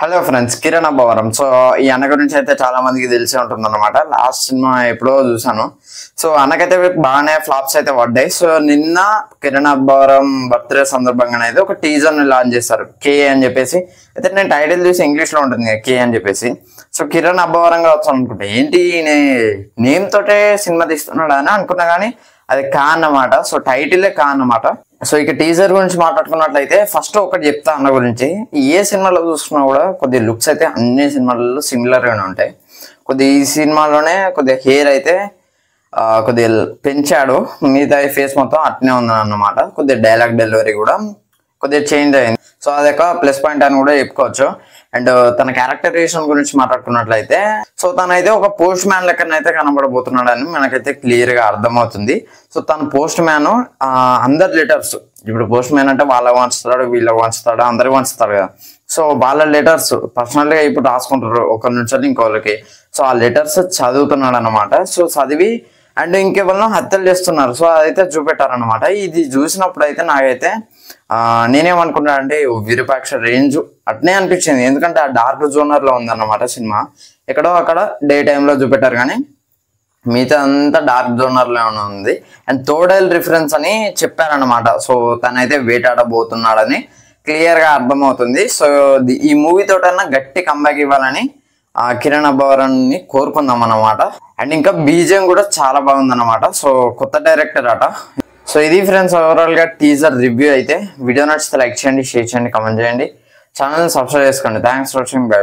Hello friends, Kiran Abbavaram. So ఈ అన్న గురించి అయితే చాలా మందికి తెలిసే ఉంటుంది అనమాట. లాస్ట్ సినిమా ఎప్పుడో చూసాను. సో అన్నకైతే బాగానే ఫ్లాప్స్ అయితే పడ్డాయి. సో నిన్న కిరణ్ అబ్బవరం బర్త్డే సందర్భంగా అయితే ఒక టీజర్ ని లాంచ్ చేస్తారు, కే అని చెప్పేసి. అయితే నేను టైటిల్ చూసి ఇంగ్లీష్ లో ఉంటుంది కదా, కే అని చెప్పేసి. సో కిరణ్ అబ్బవరంగా వచ్చాను అనుకుంటా, ఏంటి నేమ్ తోటే సినిమా తీస్తున్నాడు అని అనుకున్నా, కానీ అది కా అన్నమాట. సో టైటిలే కా అన్నమాట. సో ఇక టీజర్ గురించి మాట్లాడుకున్నట్లయితే ఫస్ట్ ఒకటి చెప్తా అన్న గురించి. ఏ సినిమాలో చూసుకున్నా కూడా కొద్ది లుక్స్ అయితే అన్ని సినిమాలలో సిమిలర్ గానే ఉంటాయి. కొద్ది ఈ సినిమాలోనే కొద్దిగా హెయిర్ అయితే కొద్దిగా పెంచాడు, మిగతా ఫేస్ మొత్తం అట్నే ఉంది అన్నమాట. కొద్దిగా డైలాగ్ డెలివరీ కూడా కొద్దిగా చేంజ్ అయింది. సో అదొక ప్లస్ పాయింట్ అని కూడా చెప్పుకోవచ్చు. అండ్ తన క్యారెక్టరైజేషన్ గురించి మాట్లాడుకున్నట్లయితే, సో తనైతే ఒక పోస్ట్ మ్యాన్ లెక్కనైతే కనబడబోతున్నాడు అని మనకైతే క్లియర్ గా అర్థమవుతుంది. సో తన పోస్ట్ మ్యాన్ అందరి లెటర్స్, ఇప్పుడు పోస్ట్ మ్యాన్ అంటే వాళ్ళకి వంచుతాడు, వీళ్ళకి వంచుతాడు, అందరికి వంచుతాడు కదా. సో వాళ్ళ లెటర్స్ పర్సనల్ గా ఇప్పుడు రాసుకుంటారు ఒకరి నుంచి ఇంకొకరికి. సో ఆ లెటర్స్ చదువుతున్నాడు అనమాట. సో చదివి అండ్ ఇంకెవరినో హత్యలు చేస్తున్నారు. సో అదైతే చూపెట్టారనమాట. ఇది చూసినప్పుడు అయితే నాకైతే నేనేమనుకున్నా అంటే విరూపాక్ష రేంజ్ అట్నే అనిపించింది. ఎందుకంటే ఆ డార్క్ జోనర్ లో ఉందన్నమాట సినిమా. ఎక్కడో అక్కడ డే టైంలో చూపెట్టారు, కానీ మిగతా అంతా డార్క్ జోనర్ లో ఉంది. అండ్ తోడైల్ రిఫరెన్స్ అని చెప్పారనమాట. సో తనైతే వేటాడబోతున్నాడని క్లియర్ గా అర్థమవుతుంది. సో ఈ మూవీ తోటన్నా గట్టి కంబ్యాక్ ఇవ్వాలని కిరణ్ అబ్బవరం ని కోరుకుందాం అన్నమాట. అండ్ ఇంకా బీజిఎం కూడా చాలా బాగుందన్నమాట. సో కొత్త డైరెక్టర్ అట. సో ఇది ఫ్రెండ్స్ ఓవరాల్ గా టీజర్ రివ్యూ అయితే. వీడియో నచ్చితే లైక్ చేయండి, షేర్ చేయండి, కామెంట్ చేయండి, ఛానల్ సబ్స్క్రైబ్ చేసుకోండి. Thanks for watching. By by.